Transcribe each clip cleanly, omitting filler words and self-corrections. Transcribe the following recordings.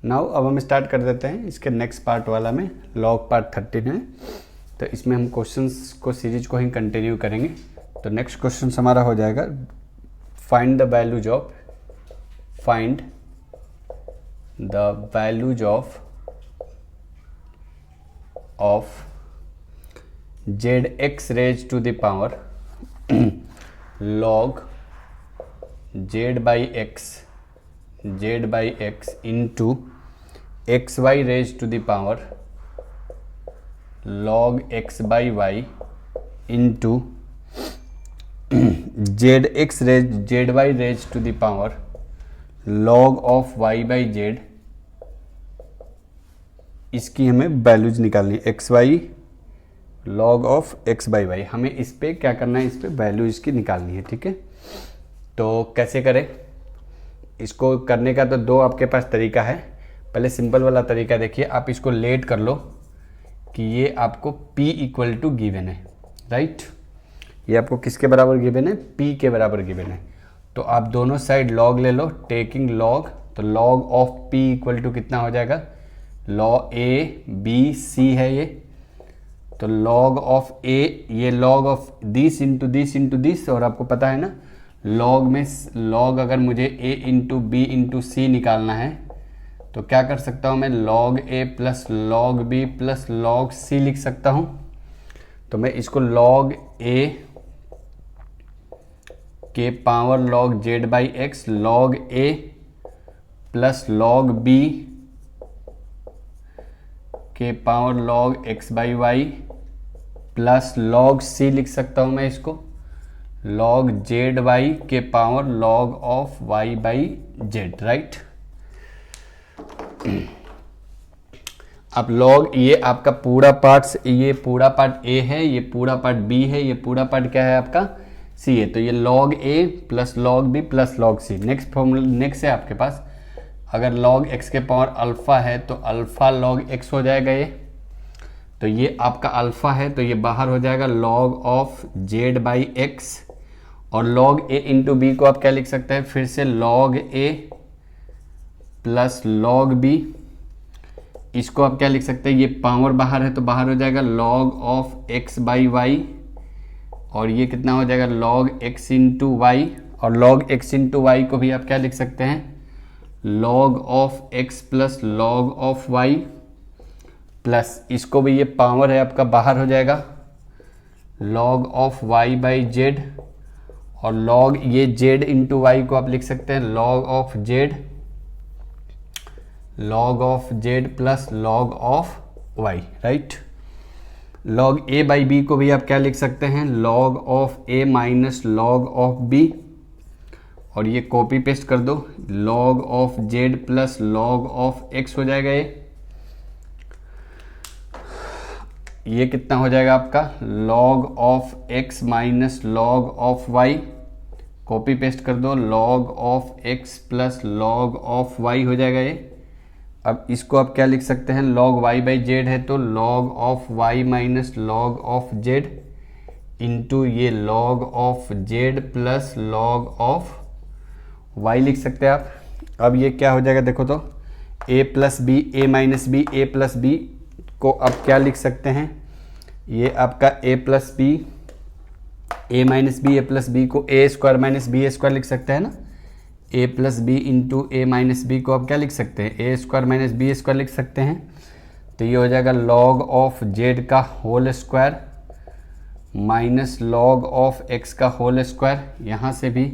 Now अब हम start कर देते हैं इसके नेक्स्ट पार्ट वाला में, लॉग पार्ट 13 है। तो इसमें हम क्वेश्चंस को सीरीज को ही कंटिन्यू करेंगे। तो नेक्स्ट क्वेश्चन हमारा हो जाएगा find the values of zx raised to the power log z by x into xy raised to the power log x by y into zy raised to the power log of y by z। इसकी हमें values निकालनी है, x y log of x by y. हमें इस पे क्या करना है, इस पे वैल्यू इसकी निकालनी है। ठीक है, तो कैसे करें इसको करने का? तो दो आपके पास तरीका है। पहले सिंपल वाला तरीका देखिए, आप इसको लेट कर लो कि ये आपको p इक्वल टू गिवन है, राइट। ये आपको किसके बराबर गिवन है? p के बराबर गिवन है। तो आप दोनों साइड log ले लो, टेकिंग log। तो log of p equal to कितना हो जाएगा? log a b c है ये, तो log ऑफ a, ये log of this into this. और आपको पता है ना log में log अगर मुझे a इंटू बी इंटू सी निकालना है तो क्या कर सकता हूँ मैं? log a plus log b plus log c लिख सकता हूँ। तो मैं इसको log a के power log z by x, log a plus log b के power log x by y plus log c लिख सकता हूँ मैं इसको log z वाई के power log of y by z, right. अब log, ये आपका पूरा पार्ट, ये पूरा पार्ट a है, ये पूरा पार्ट b है, ये पूरा पार्ट क्या है आपका? c है। तो ये log a plus log b plus log c। Next formula next है आपके पास, अगर log x के पावर अल्फ़ा है तो अल्फ़ा log x हो जाएगा ये। तो ये आपका अल्फ़ा है तो ये बाहर हो जाएगा log of z by x. और log a इंटू बी को आप क्या लिख सकते हैं? फिर से log a plus log b, इसको आप क्या लिख सकते हैं? ये पावर बाहर है तो बाहर हो जाएगा log of x by y. और ये कितना हो जाएगा? log x into y. और log x इंटू वाई को भी आप क्या लिख सकते हैं? log of x plus log of y plus, इसको भी ये पावर है आपका बाहर हो जाएगा log of y by z। और log ये z इंटू वाई को आप लिख सकते हैं log of z plus log of y, right. log a by b को भी आप क्या लिख सकते हैं? log of a minus log of b। और ये कॉपी पेस्ट कर दो, log of z plus log of x हो जाएगा ये कितना हो जाएगा आपका? log of x minus log of y। Copy paste कर दो, log of x plus log of y हो जाएगा ये। अब इसको आप क्या लिख सकते हैं? log y बाई z है तो log of y minus log of z into ये log of z plus log of y लिख सकते हैं आप। अब ये क्या हो जाएगा देखो तो, a plus b, a minus b, a plus b को अब क्या लिख सकते हैं? ये आपका a plus b, a minus b, a plus b को a square minus b square लिख सकते हैं ना। a plus b into a minus b को आप क्या लिख सकते हैं? a square minus b square लिख सकते हैं। तो ये हो जाएगा log ऑफ z का whole square minus log of x का होल स्क्वायर, यहाँ से भी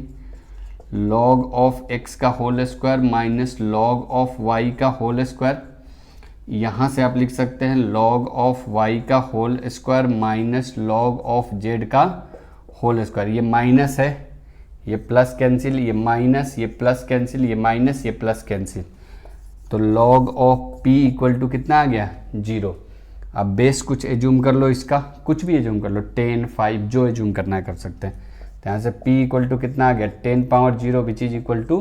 log ऑफ x का whole square minus log of y का होल स्क्वायर। यहाँ से आप लिख सकते हैं log ऑफ y का whole square minus log of z का होल स्क्वायर। ये माइनस है, ये प्लस कैंसिल, ये माइनस, ये प्लस कैंसिल, ये माइनस, ये प्लस कैंसिल। तो log of p equal to कितना आ गया? 0। अब बेस कुछ एज्यूम कर लो, इसका कुछ भी एज्यूम कर लो, 10, 5, जो एज्यूम करना है कर सकते हैं। तो यहाँ से p इक्वल टू कितना आ गया? 10 power 0 which is equal to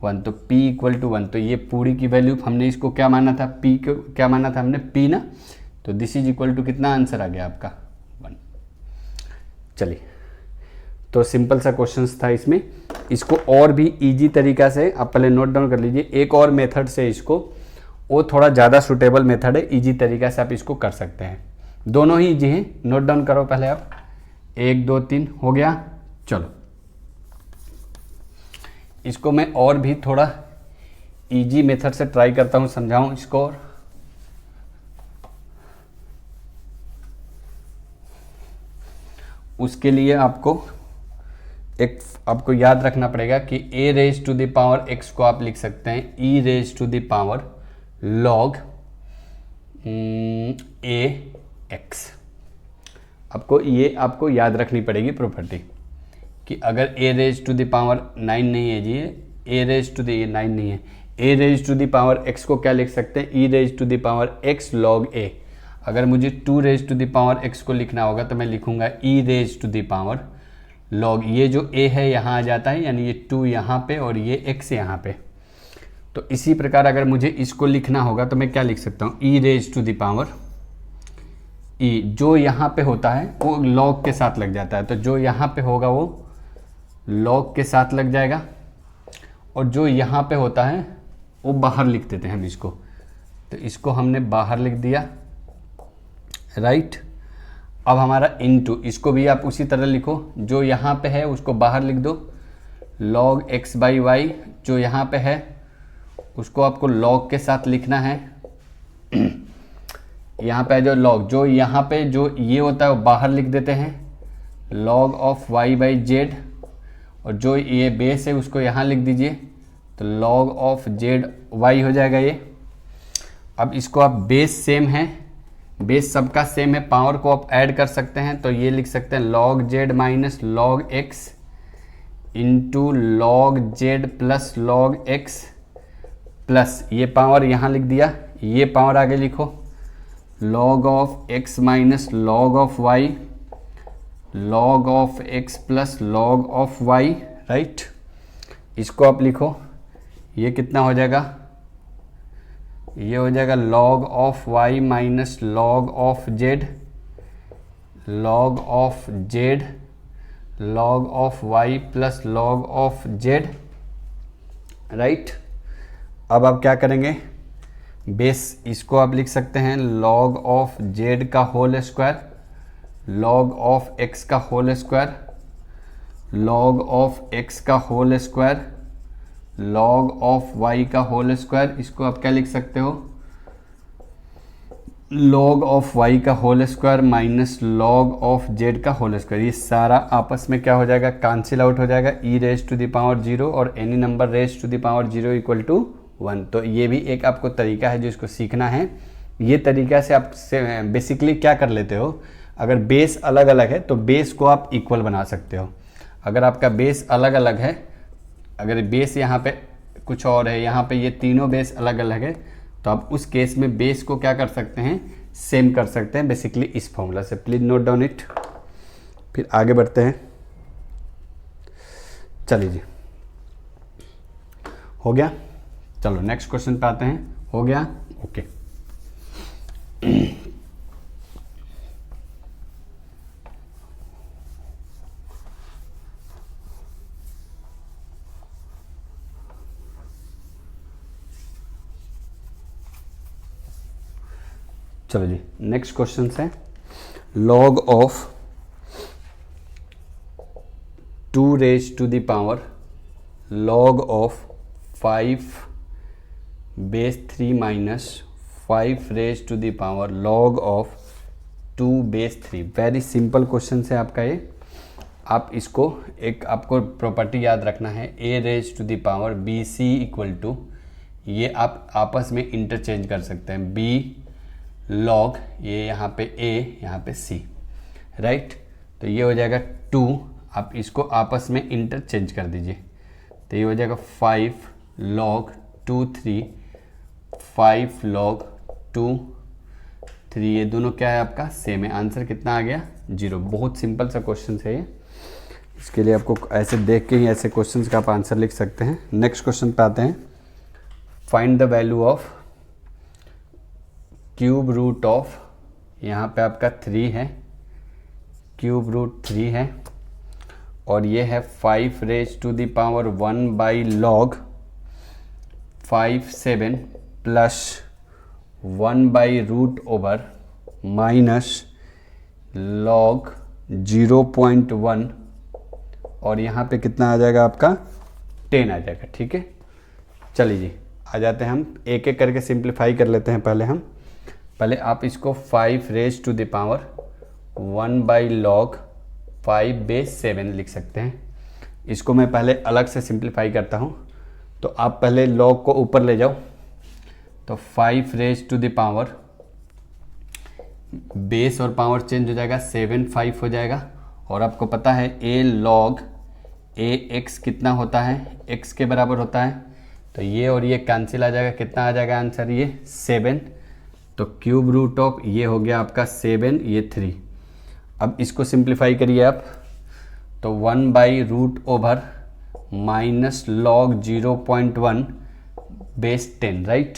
1। तो p इक्वल टू 1। तो ये पूरी की वैल्यू हमने इसको क्या माना था? p को क्या माना था हमने? p ना। तो दिस इज इक्वल टू कितना आंसर आ गया आपका? 1। चलिए, तो सिंपल सा क्वेश्चन था इसमें। इसको और भी इजी तरीका से आप पहले नोट डाउन कर लीजिए। एक और मेथड से इसको वो थोड़ा ज़्यादा सूटेबल मेथड है, इजी तरीका से आप इसको कर सकते हैं। दोनों ही इजी हैं, नोट डाउन करो पहले आप। 1 2 3 हो गया। चलो इसको मैं और भी थोड़ा इजी मेथड से ट्राई करता हूँ, समझाऊँ इसको। और उसके लिए आपको याद रखना पड़ेगा कि a raise to the power x को आप लिख सकते हैं e raise to the power log a x। आपको याद रखनी पड़ेगी प्रॉपर्टी कि अगर a raise to the power 9 नहीं है जी, a रेज टू द 9 नहीं है, a raise to the power x को क्या लिख सकते हैं, e raise to the power x log a। अगर मुझे 2 raise to the power x को लिखना होगा तो मैं लिखूंगा e raise to the power log, ये जो a है यहाँ आ जाता है, यानी ये 2 यहाँ पे और ये x यहाँ पे। तो इसी प्रकार अगर मुझे इसको लिखना होगा तो मैं क्या लिख सकता हूँ, e raise to the power e, जो यहाँ पे होता है वो log के साथ लग जाता है, तो जो यहाँ पे होगा वो log के साथ लग जाएगा, और जो यहाँ पे होता है वो बाहर लिख देते हैं हम इसको। तो इसको हमने बाहर लिख दिया, राइट। अब हमारा इनटू, इसको भी आप उसी तरह लिखो, जो यहाँ पे है उसको बाहर लिख दो, log x बाई वाई जो यहाँ पे है उसको आपको log के साथ लिखना है। यहाँ पे जो log, जो यहाँ पे जो ये होता है वो बाहर लिख देते हैं, log of y by Z, और जो ये बेस है उसको यहाँ लिख दीजिए, तो log ऑफ जेड वाई हो जाएगा ये। अब इसको आप बेस सेम है, बेस सबका सेम है, पावर को आप ऐड कर सकते हैं, तो ये लिख सकते हैं log z minus log x into log z plus log x plus ये पावर यहाँ लिख दिया, ये पावर आगे लिखो log of x minus log of y log of x plus log of y, right. इसको आप लिखो, ये कितना हो जाएगा, ये हो जाएगा log of y minus log of z log of z log of y plus log of z, right. अब आप क्या करेंगे, बेस इसको आप लिख सकते हैं log ऑफ z का whole square log of x का whole square log of x का whole square log of y का होल स्क्वायर। इसको आप क्या लिख सकते हो, log ऑफ y का whole square minus log of z का होल स्क्वायर। ये सारा आपस में क्या हो जाएगा, कैंसिल आउट हो जाएगा, e raise to the power 0 और any number raise to the power 0 equal to 1। तो ये भी एक आपको तरीका है जो इसको सीखना है। ये तरीका से आप बेसिकली क्या कर लेते हो, अगर बेस अलग अलग है तो बेस को आप इक्वल बना सकते हो। अगर आपका बेस अलग अलग है, अगर बेस यहाँ पे कुछ और है, यहाँ पे ये तीनों बेस अलग अलग है, तो आप उस केस में बेस को क्या कर सकते हैं, सेम कर सकते हैं, बेसिकली इस फॉर्मूला से। Please note down it. फिर आगे बढ़ते हैं, चलिए जी, हो गया। चलो नेक्स्ट क्वेश्चन पे आते हैं, हो गया, ओके। चलो जी, नेक्स्ट क्वेश्चन है log of 2 raise to the power log of 5 base 3 minus 5 raise to the power log of 2 base 3। Very simple question है आपका ये। आप इसको एक आपको प्रॉपर्टी याद रखना है, a raise to the power b c equal to, ये आप आपस में इंटरचेंज कर सकते हैं, b log, ये यहाँ पे a यहाँ पे c, राइट। तो ये हो जाएगा 2, आप इसको आपस में इंटरचेंज कर दीजिए, तो ये हो जाएगा 5 log 2 3 5 log 2 3, ये दोनों क्या है आपका सेम है। आंसर कितना आ गया, 0। बहुत सिंपल सा क्वेश्चन है ये। इसके लिए आपको ऐसे देख के ही ऐसे क्वेश्चंस का आप आंसर लिख सकते हैं। नेक्स्ट क्वेश्चन पे आते हैं, find the value of cube root of, यहाँ पे आपका 3 है, क्यूब रूट 3 है, और ये है 5 raise to the power 1 by log 5 7 plus 1/√, minus log 0.1, और यहाँ पे कितना आ जाएगा आपका 10 आ जाएगा। ठीक है, चलिए जी आ जाते हैं, हम एक एक करके सिंप्लीफाई कर लेते हैं। पहले आप इसको 5 raised to the power 1/log 5/7 लिख सकते हैं। इसको मैं पहले अलग से सिंप्लीफाई करता हूँ, तो आप पहले log को ऊपर ले जाओ, तो 5 raised to the power, base और पावर चेंज हो जाएगा, 7 5 हो जाएगा। और आपको पता है a log a x कितना होता है, x के बराबर होता है, तो ये और ये कैंसिल आ जाएगा, कितना आ जाएगा आंसर ये 7। तो क्यूब रूट ऑफ ये हो गया आपका 7, ये 3। अब इसको सिंप्लीफाई करिए आप, तो 1/√, माइनस लॉग 0.1 बेस 10, राइट।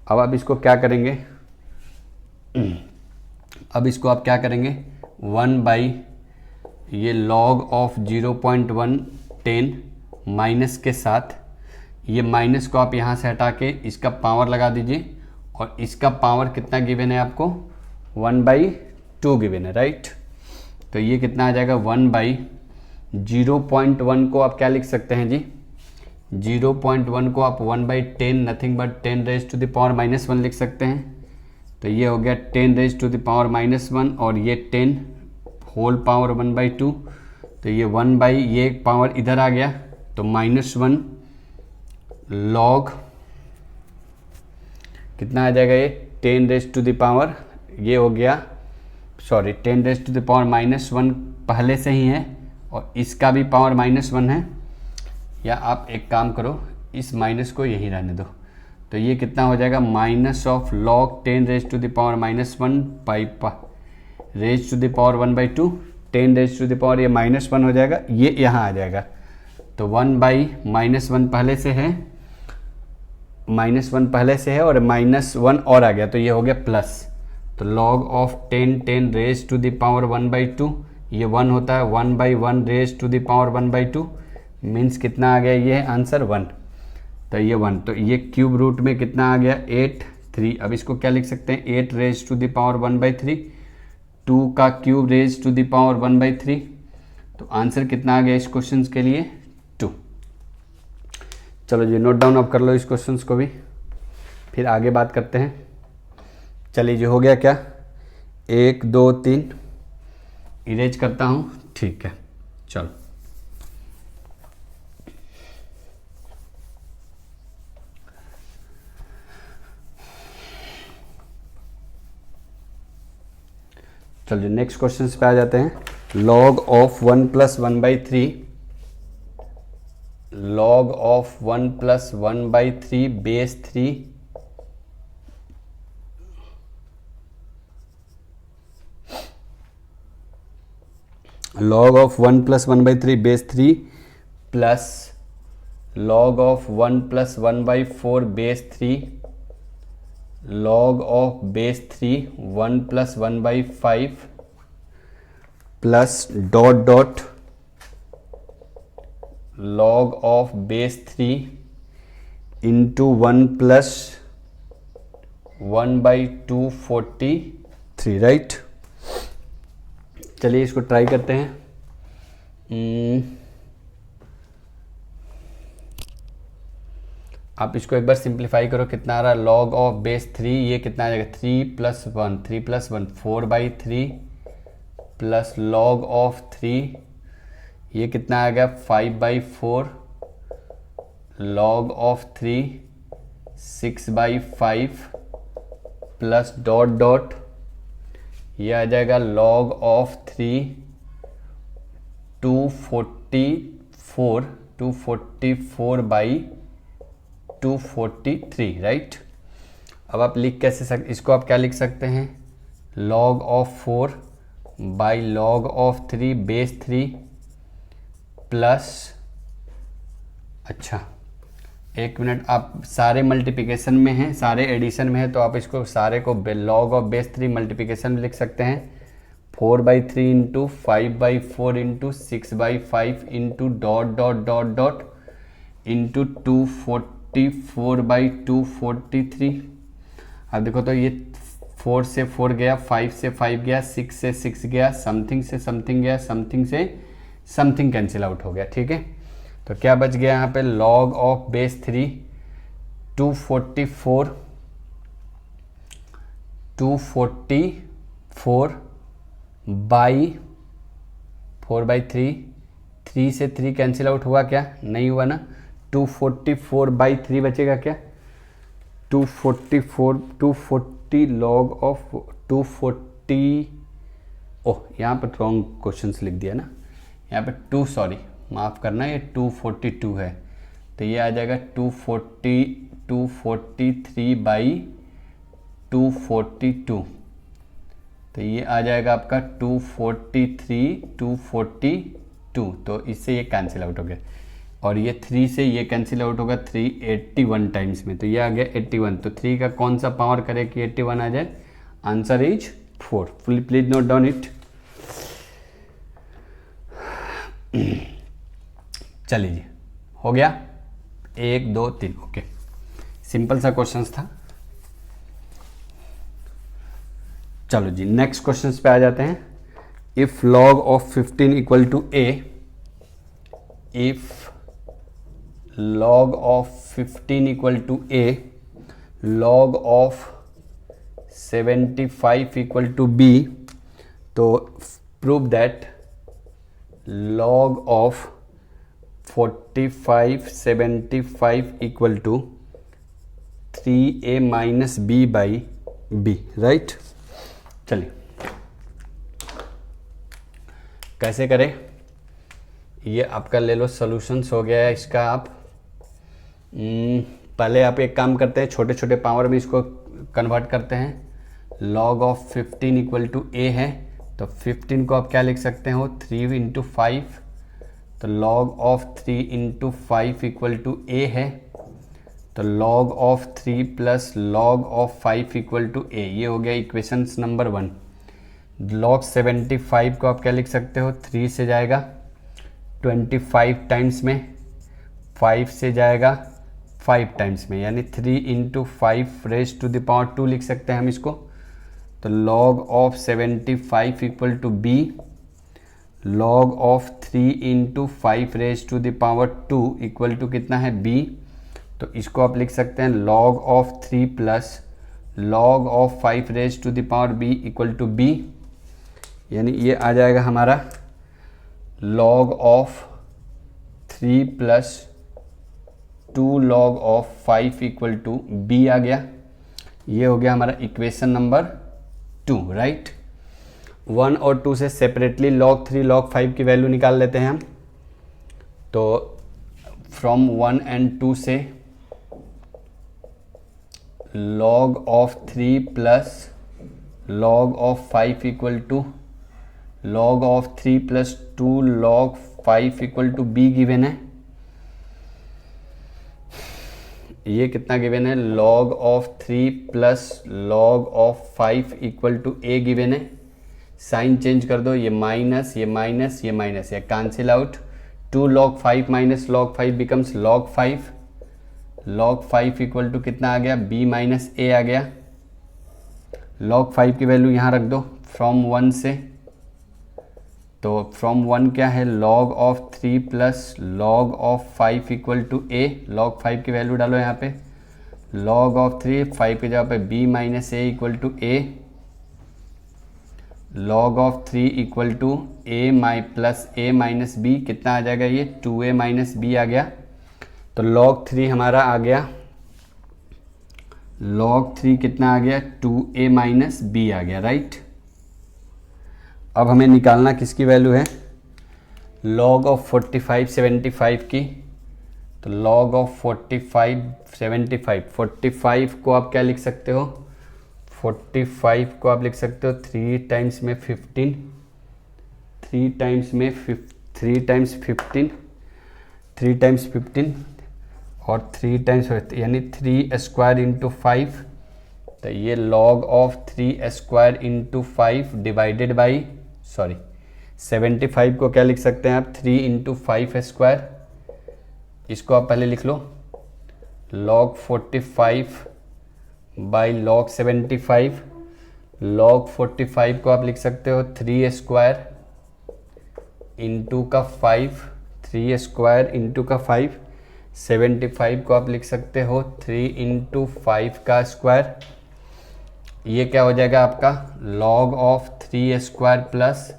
अब आप इसको क्या करेंगे, अब इसको आप क्या करेंगे, 1/ ये लॉग ऑफ 0.1 10 माइनस के साथ, ये माइनस को आप यहाँ से हटा के इसका पावर लगा दीजिए, और इसका पावर कितना गिवन है आपको 1/2 गिवन है, राइट। तो ये कितना आ जाएगा 1/0.1 को आप क्या लिख सकते हैं जी, 0.1 को आप 1/10 nothing but 10 raised to the power -1 लिख सकते हैं। तो ये हो गया 10 raised to the power -1, और ये 10 होल पावर 1/2, तो ये 1/ ये पावर इधर आ गया, तो -1 लॉग कितना आ जाएगा ये 10 raised to the power, ये हो गया sorry 10 raised to the power -1 पहले से ही है, और इसका भी पावर -1 है, या आप एक काम करो इस माइनस को यहीं रहने दो, तो ये कितना हो जाएगा minus of log 10 raised to the power -1 by raised to the power 1/2, 10 raised to the power ये -1 हो जाएगा, ये यहाँ आ जाएगा, तो 1/-1 पहले से है, -1 पहले से है, और -1 और आ गया, तो ये हो गया प्लस, तो log of 10 raised to the power 1/2, ये 1 होता है, 1/1 raised to the power 1/2 means कितना आ गया ये आंसर 1, तो ये 1, तो ये क्यूब रूट में कितना आ गया 8 3। अब इसको क्या लिख सकते हैं 8 raised to the power 1/3, 2 का cube raised to the power 1/3, तो आंसर कितना आ गया इस क्वेश्चन के लिए 2। चलो जी नोट डाउन आप कर लो इस क्वेश्चन को भी, फिर आगे बात करते हैं। चलिए जी हो गया क्या, 1 2 3 इरेज करता हूँ, ठीक है। चलो चलिए नेक्स्ट क्वेश्चन पे आ जाते हैं। log of 1 + 1/3, log of 1 + 1/3 base 3, log of 1 + 1/3 base 3 plus log of 1 + 1/4 base 3, log of base 3 1 + 1/5 plus dot dot log of base 3 into 1 + 1/243, right. चलिए इसको ट्राई करते हैं। आप इसको एक बार सिंप्लीफाई करो, कितना आ रहा है log ऑफ बेस 3, ये कितना आ जाएगा 3 + 1 3 + 1 4/3 प्लस log ऑफ 3, ये कितना आ गया 5/4, log of 3 6/5 plus dot dot, ये आ जाएगा log ऑफ 3 244/243, राइट। अब आप लिख कैसे इसको आप क्या लिख सकते हैं log of 4 by log of 3 base 3 plus, अच्छा एक मिनट, आप सारे मल्टीप्लिकेशन में हैं, सारे एडिशन में है, तो आप इसको सारे को log ऑफ बेस 3 मल्टीप्लिकेशन में लिख सकते हैं 4/3 into 5/4 into 6/5 into dot dot dot dot into 244/243। अब देखो तो ये 4 से 4 गया, 5 से 5 गया, 6 से 6 गया, समथिंग से समथिंग गया, समथिंग से समथिंग कैंसिल आउट हो गया। ठीक है, तो क्या बच गया यहाँ पे, लॉग ऑफ बेस 3 244 बाई 4/3, 3 से 3 कैंसिल आउट हुआ क्या, नहीं हुआ ना, 244/3 बचेगा क्या, 240 लॉग ऑफ 240, ओह यहाँ पर रॉन्ग क्वेश्चंस लिख दिया ना, यहाँ पे 2, सॉरी माफ़ करना, ये 242 है, तो ये आ जाएगा 243/242, तो ये आ जाएगा आपका 242, तो इससे ये कैंसिल आउट हो गया, और ये 3 से ये कैंसिल आउट होगा 381 टाइम्स में, तो ये आ गया 81, तो 3 का कौन सा पावर करे कि 81 आ जाए, answer is 4। Please note down it. चलिए जी, हो गया 1 2 3, ओके, सिंपल सा क्वेश्चंस था। चलो जी नेक्स्ट क्वेश्चंस पे आ जाते हैं। If log of 15 equal to a, if log of 15 equal to a, log of 75 equal to b, तो prove that log of 45/75 equal to 3a minus b by b, right. चलिए कैसे करें, ये आपका ले लो, सॉल्यूशंस हो गया है इसका। आप पहले आप एक काम करते हैं, छोटे छोटे पावर में इसको कन्वर्ट करते हैं। Log of 15 equal to A है, तो 15 को आप क्या लिख सकते हो, 3 × 5, तो log of 3 × 5 equal to A है, तो log of 3 plus log of 5 equal to A, ये हो गया इक्वेशंस नंबर 1। लॉग 75 को आप क्या लिख सकते हो, 3 से जाएगा 25 टाइम्स में, 5 से जाएगा 5 टाइम्स में, यानी 3 × 5 रेज टू द पावर 2 लिख सकते हैं हम इसको। तो log of 75 equal to b, log of 3 × 5 raise to the power 2 equal to कितना है, बी। तो इसको आप लिख सकते हैं log of 3 plus log of 5 raise to the power b equal to b, यानी ये आ जाएगा हमारा log of 3 plus 2 log of 5 equal to b आ गया। ये हो गया हमारा इक्वेशन नंबर 2, राइट। 1 और 2 से सेपरेटली log 3 log 5 की वैल्यू निकाल लेते हैं हम। तो फ्रॉम 1 and 2 से log of 3 plus log of 5 equal to log of 3 plus 2 log 5 equal to b given है। ये कितना गिवन है, log of 3 plus log of 5 equal to a given है। साइन चेंज कर दो, ये माइनस, ये माइनस, ये माइनस, ये cancel out. 2 log 5 minus log 5 becomes log 5। log 5 equal to कितना आ गया, b माइनस ए आ गया। log 5 की वैल्यू यहाँ रख दो फ्रॉम 1 से, तो फ्रॉम 1 क्या है, log of 3 plus log of 5 equal to a. log 5 की वैल्यू डालो यहाँ पे, log ऑफ 3 5 की जगह पे b minus a equal to a. log of 3 equal to a plus a minus b, कितना आ जाएगा, ये 2a माइनस बी आ गया। तो log 3 हमारा आ गया, log 3 कितना आ गया, 2a माइनस बी आ गया, राइट। अब हमें निकालना किसकी वैल्यू है, log ऑफ 45/75 की। तो log ऑफ 45/75 को आप क्या लिख सकते हो, 45 को आप लिख सकते हो 3 टाइम्स में 15, 3 टाइम्स में 3 टाइम्स 15, 3 टाइम्स 15 और 3 टाइम्स, यानी 3 स्क्वायर इंटू 5। तो ये log of 3 square into 5 divided by, sorry 75 को क्या लिख सकते हैं आप, 3 × 5 स्क्वायर। इसको आप पहले लिख लो, log 45 बाई log 75, log 45 को आप लिख सकते हो 3 स्क्वायर इंटू का 5, 3 स्क्वायर इंटू का 5, 75 को आप लिख सकते हो 3 इंटू 5 का स्क्वायर। ये क्या हो जाएगा आपका log of 3 square plus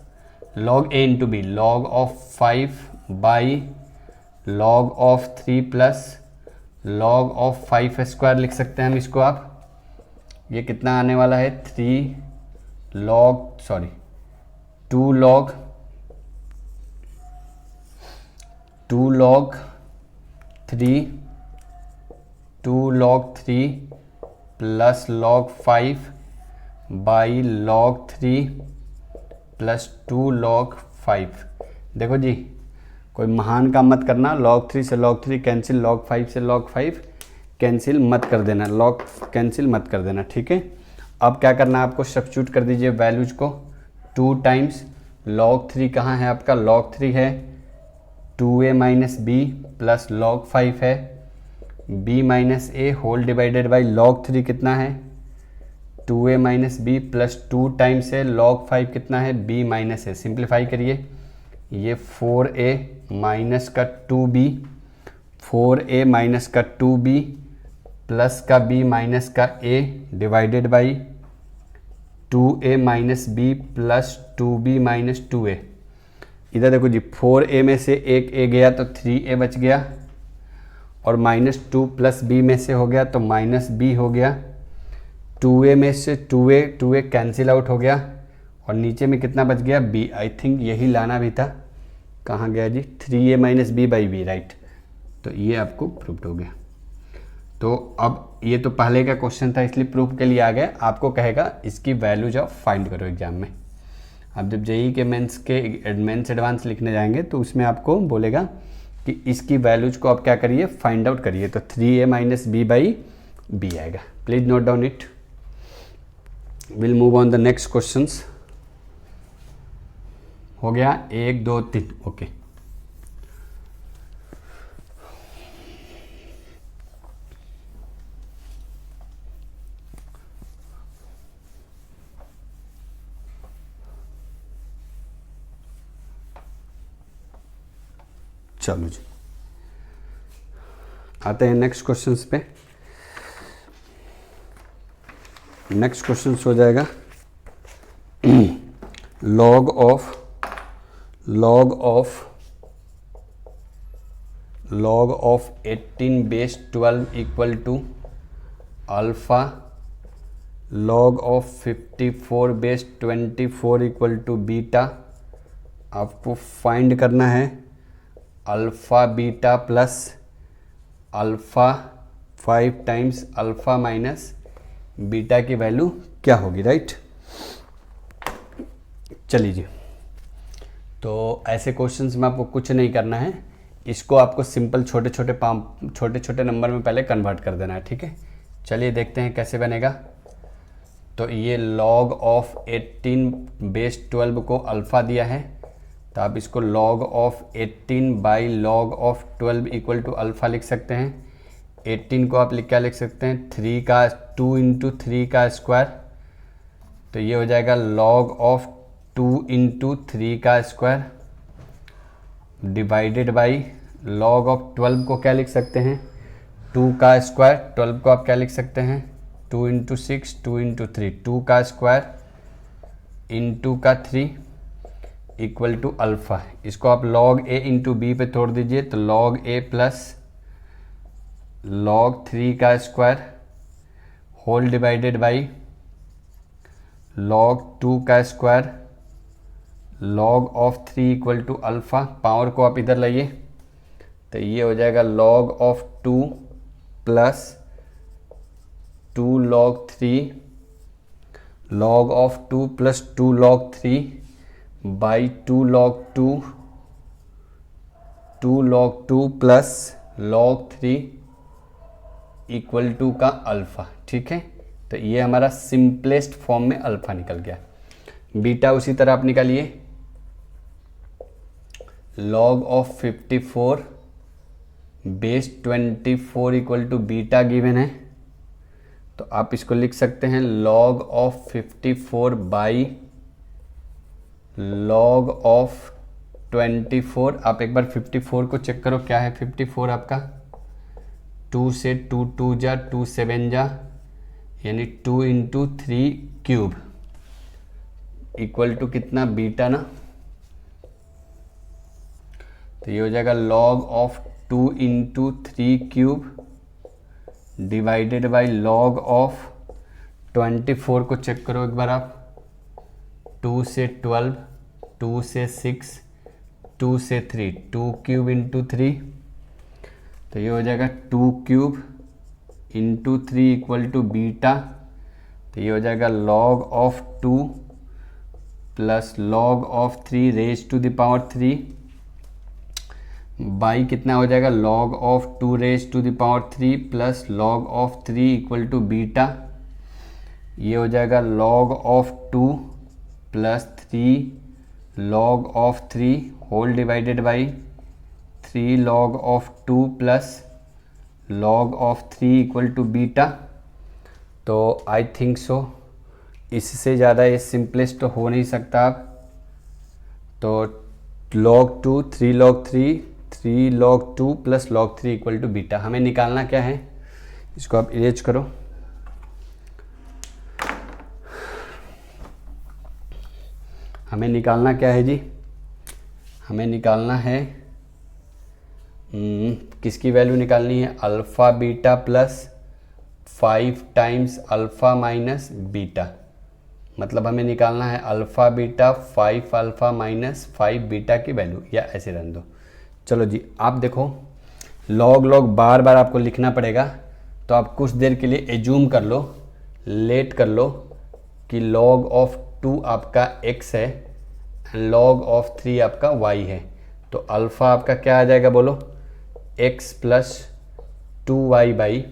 log a into b, log of 5 by log of 3 plus log of 5 square लिख सकते हैं हम इसको। आप ये कितना आने वाला है 2 log 3 plus log 5 by log 3 plus 2 log 5। देखो जी, कोई महान काम मत करना, log 3 से log 3 कैंसिल, log 5 से log 5 कैंसिल मत कर देना, log कैंसिल मत कर देना, ठीक है। अब क्या करना है आपको, सब्स्टिट्यूट कर दीजिए वैल्यूज को। 2 टाइम्स log 3 कहाँ है आपका, log 3 है 2a minus b plus log 5 है b minus a whole divided by log 3 कितना है 2a minus b plus 2 times है log 5 कितना है b माइनस ए। सिंप्लीफाई करिए, ये 4a माइनस का 2b, 4a माइनस का 2b प्लस का b माइनस का a divided by 2a minus b plus 2b minus 2a। इधर देखो जी, 4a में से एक a गया तो 3a बच गया, और माइनस 2 प्लस b में से हो गया तो माइनस b हो गया। 2a में से 2a कैंसिल आउट हो गया, और नीचे में कितना बच गया b। आई थिंक यही लाना भी था, कहाँ गया जी, 3a minus B by b, right. तो ये आपको प्रूव्ड हो गया। तो अब ये तो पहले का क्वेश्चन था इसलिए प्रूफ के लिए आ गया। आपको कहेगा इसकी वैल्यू जाओ फाइंड करो एग्जाम में। अब जब जेई के मेंस एडवांस लिखने जाएंगे तो उसमें आपको बोलेगा कि इसकी वैल्यूज को आप क्या करिए, फाइंड आउट करिए। तो 3a minus B by B आएगा। Please note down it. Will move on the next questions. हो गया 1 2 3, ओके। चलो जी, आते हैं नेक्स्ट क्वेश्चंस पे। नेक्स्ट क्वेश्चंस हो जाएगा log of 18 base 12 equal to alpha, log of 54 base 24 equal to beta. आपको फाइंड करना है alpha beta plus alpha 5 times alpha minus beta की वैल्यू क्या होगी, राइट। चलिए जी, तो ऐसे क्वेश्चंस में आपको कुछ नहीं करना है, इसको आपको सिंपल छोटे छोटे नंबर में पहले कन्वर्ट कर देना है, ठीक है। चलिए देखते हैं कैसे बनेगा। तो ये log ऑफ 18 बेस 12 को अल्फ़ा दिया है, तो आप इसको log of 18 by log of 12 equal to alpha लिख सकते हैं। 18 को आप क्या लिख सकते हैं, 3 का 2 इंटू 3 का स्क्वायर, तो ये हो जाएगा log ऑफ 2 इंटू 3 का square divided by log of 12 को क्या लिख सकते हैं, 2 का स्क्वायर। 12 को आप क्या लिख सकते हैं, 2 इंटू 6, 2 इंटू 3, 2 का स्क्वायर इंटू का 3 इक्वल टू अल्फ़ा। इसको आप log a इंटू बी पे तोड़ दीजिए, तो log a प्लस log 3 का square whole divided by log 2 का square log of 3 equal to alpha. Power को आप इधर लाइए, तो ये हो जाएगा log of 2 plus 2 log 3, log of 2 plus 2 log 3 by 2 log 2, 2 log 2 plus log 3 equal to का अल्फ़ा, ठीक है। तो ये हमारा सिंपलेस्ट फॉर्म में अल्फ़ा निकल गया। बीटा उसी तरह आप निकालिए, log of 54 base 24 equal to beta given है, तो आप इसको लिख सकते हैं log of 54 by log of 24। आप एक बार 54 को चेक करो, क्या है 54 आपका, 2 से 2 2 जा 2 7 जा, यानी 2 इंटू 3 क्यूब इक्वल टू कितना, बीटा ना। तो ये हो जाएगा log of 2 into 3 cube divided by log of 24 को चेक करो एक बार आप, 2 से 12, 2 से 6, 2 से 3, 2 क्यूब इंटू 3, तो ये हो जाएगा 2 cube into 3 equal to beta. तो ये हो जाएगा log of 2 plus log of 3 raise to the power 3 by कितना हो जाएगा, log of 2 raise to the power 3 plus log of 3 equal to beta. ये हो जाएगा log of 2 plus 3 log of 3 whole divided by 3 log of 2 plus log of 3 equal to beta. तो I think so इससे ज़्यादा ये simplest तो हो नहीं सकता आप। तो log 2 3 log 3 3 log 2 plus log 3 equal to beta. हमें निकालना क्या है, इसको आप इरेज करो। हमें निकालना क्या है जी, हमें निकालना है किसकी वैल्यू निकालनी है, alpha beta plus 5 times alpha minus beta. मतलब हमें निकालना है alpha beta 5 alpha minus 5 beta की वैल्यू, या ऐसे रहने दो। चलो जी, आप देखो लॉग लॉग बार बार आपको लिखना पड़ेगा, तो आप कुछ देर के लिए एज्यूम कर लो, लेट कर लो कि log ऑफ 2 आपका x है एंड log ऑफ 3 आपका y है। तो अल्फ़ा आपका क्या आ जाएगा बोलो, x plus 2y by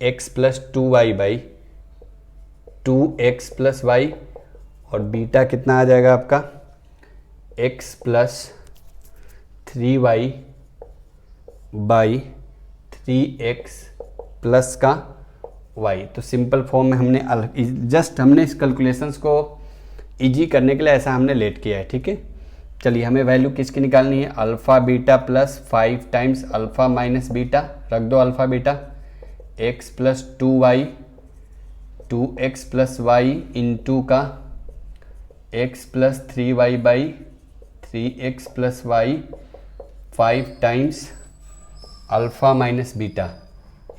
x plus 2y by 2x plus y, और बीटा कितना आ जाएगा आपका x plus 3y by 3x plus का y। तो सिंपल फॉर्म में हमने जस्ट हमने इस कैलकुलेशंस को इजी करने के लिए ऐसा हमने लेट किया है, ठीक है। चलिए हमें वैल्यू किसकी निकालनी है, alpha beta plus 5 times alpha minus beta, रख दो alpha beta, x plus 2y 2x plus y into का x plus 3y by 3x plus y 5 times alpha minus beta,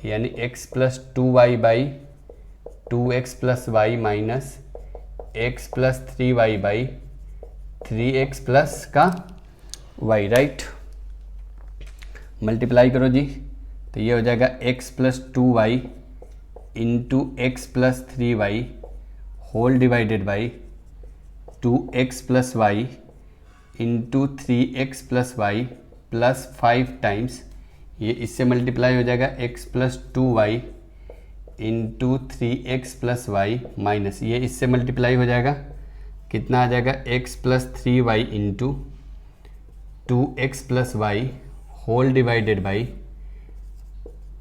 यानी x plus 2y by 2x plus y minus x plus 3y by 3x plus का y, right. Multiply करो जी, तो ये हो जाएगा x plus 2y into x plus 3y whole divided by 2x plus y into 3x plus y plus 5 times, ये इससे multiply हो जाएगा x plus 2y into 3x plus y minus, ये इससे मल्टीप्लाई हो जाएगा, कितना आ जाएगा x plus 3y into 2x plus y whole divided by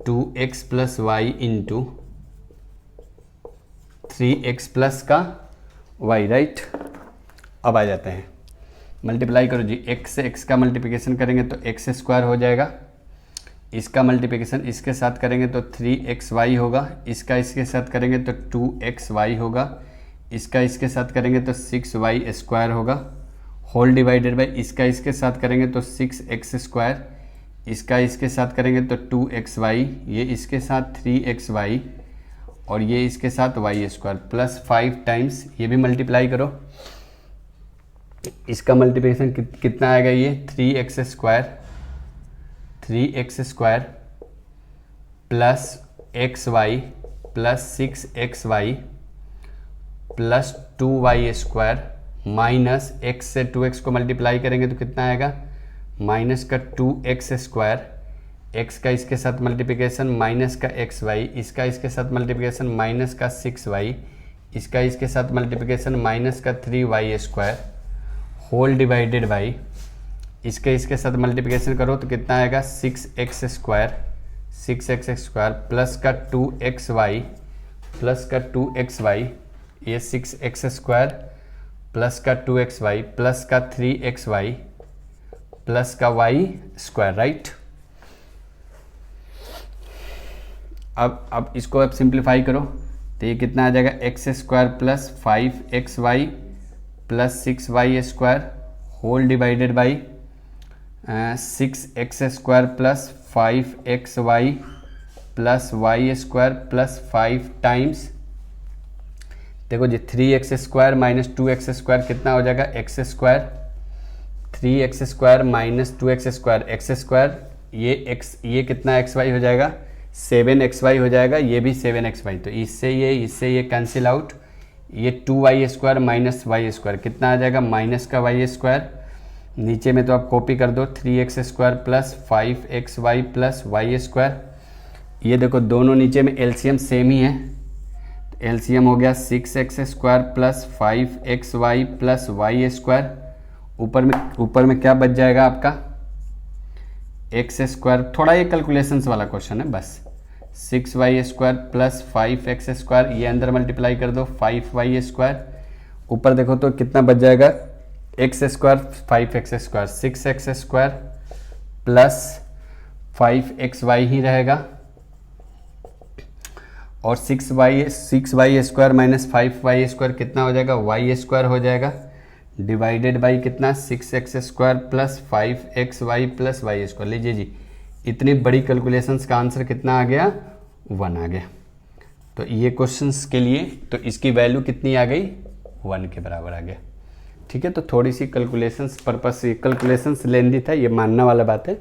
2x plus y into 3x plus का y, राइट। अब आ जाते हैं, मल्टीप्लाई करो जी, x से x का मल्टीप्लिकेशन करेंगे तो x स्क्वायर हो जाएगा, इसका मल्टीप्लिकेशन इसके साथ करेंगे तो 3xy होगा, इसका इसके साथ करेंगे तो 2xy होगा, इसका इसके साथ करेंगे तो 6y स्क्वायर होगा, होल डिवाइडेड बाई इसका इसके साथ करेंगे तो 6x स्क्वायर, इसका इसके साथ करेंगे तो 2xy, ये इसके साथ 3xy और ये इसके साथ y स्क्वायर प्लस 5 टाइम्स, ये भी मल्टीप्लाई करो, इसका मल्टीप्लिकेशन कितना आएगा, ये 3x square plus xy plus 6xy plus 2y square minus x से 2x को मल्टीप्लाई करेंगे तो कितना आएगा, माइनस का 2x स्क्वायर, x का इसके साथ मल्टीप्लिकेशन माइनस का xy, इसका इसके साथ मल्टीप्लिकेशन माइनस का 6y, इसका इसके साथ मल्टीप्लिकेशन माइनस का 3y square whole divided by इसके इसके साथ मल्टीप्लिकेशन करो तो कितना आएगा 6x स्क्वायर प्लस का 2xy प्लस का 2xy, ये 6x² प्लस का 2xy प्लस का 3xy प्लस का y², राइट। अब इसको अब सिंप्लीफाई करो तो ये कितना आ जाएगा, x² plus 5xy plus 6y² whole divided by 6x² plus 5xy plus y² plus 5 times, देखो जी 3x² माइनस 2x² कितना हो जाएगा, x², 3x² minus 2x², x², ये कितना xy हो जाएगा, 7xy हो जाएगा, ये भी 7xy, तो इससे ये कैंसिल आउट, ये 2y² माइनस y² कितना आ जाएगा, माइनस का y², नीचे में तो आप कॉपी कर दो 3x² plus 5xy plus y², ये देखो दोनों नीचे में एलसीएम सेम ही है, एलसीएम हो गया 6x² plus 5xy plus y², ऊपर में क्या बच जाएगा आपका, x², थोड़ा ये कैलकुलेशंस वाला क्वेश्चन है बस, 6y² प्लस 5x², ये अंदर मल्टीप्लाई कर दो 5y², ऊपर देखो तो कितना बच जाएगा, x² 5x² 6x² plus 5xy ही रहेगा, और 6y² माइनस 5y² कितना हो जाएगा, y² हो जाएगा, डिवाइडेड बाई कितना, 6x² plus 5xy plus y²। लीजिए जी, इतनी बड़ी कैलकुलेशंस का आंसर कितना आ गया, 1 आ गया। तो ये क्वेश्चंस के लिए तो इसकी वैल्यू कितनी आ गई, 1 के बराबर आ गया। ठीक है, तो थोड़ी सी कैलकुलेशंस पर्पस से, कैलकुलेशंस लेंदी था, ये मानने वाला बात है,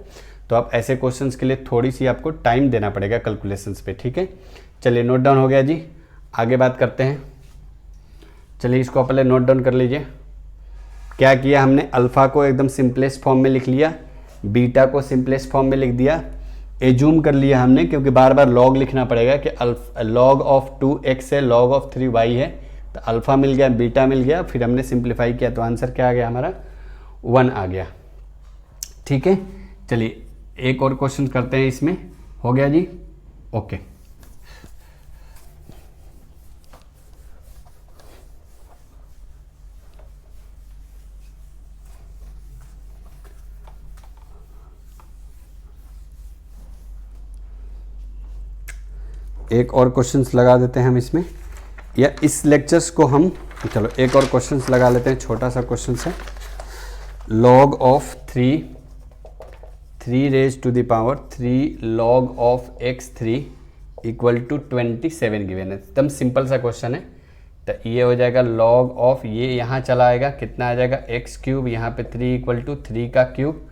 तो आप ऐसे क्वेश्चंस के लिए थोड़ी सी आपको टाइम देना पड़ेगा कैलकुलेशंस पे। ठीक है, चलिए नोट डाउन हो गया जी, आगे बात करते हैं। चलिए इसको पहले नोट डाउन कर लीजिए। क्या किया हमने, अल्फ़ा को एकदम सिंपलेस्ट फॉर्म में लिख लिया, बीटा को सिंपलेस्ट फॉर्म में लिख दिया, एज्यूम कर लिया हमने, क्योंकि बार बार लॉग लिखना पड़ेगा कि लॉग ऑफ 2x है, लॉग ऑफ 3y है, तो अल्फ़ा मिल गया, बीटा मिल गया, फिर हमने सिंप्लीफाई किया तो आंसर क्या आ गया हमारा, 1 आ गया। ठीक है, चलिए एक और क्वेश्चन करते हैं, इसमें हो गया जी, ओके। एक और क्वेश्चंस लगा देते हैं हम इसमें, या इस लेक्चर्स को हम, चलो एक और क्वेश्चंस लगा लेते हैं, छोटा सा क्वेश्चन है, log of 3 raise to the power 3 log of x3 equal to 27 given है। एकदम सिंपल सा क्वेश्चन है, तो ये हो जाएगा log ऑफ, ये यहाँ चला आएगा, कितना आ जाएगा, x3, यहाँ पे 3 इक्वल टू 3 का क्यूब,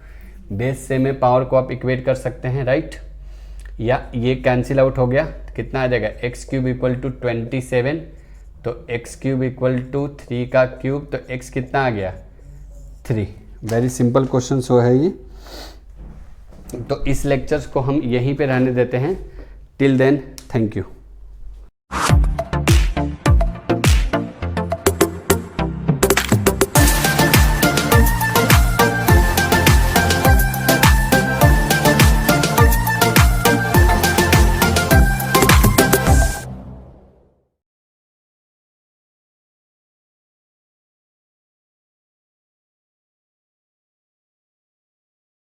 बेस से में पावर को आप इक्वेट कर सकते हैं, राइट, या ये कैंसिल आउट हो गया, कितना आ जाएगा, x³ इक्वल टू 27, तो x³ इक्वल टू 3 का क्यूब, तो x कितना आ गया, 3। वेरी सिंपल क्वेश्चन सो है ये। तो इस लेक्चर्स को हम यहीं पे रहने देते हैं। Till then, thank you.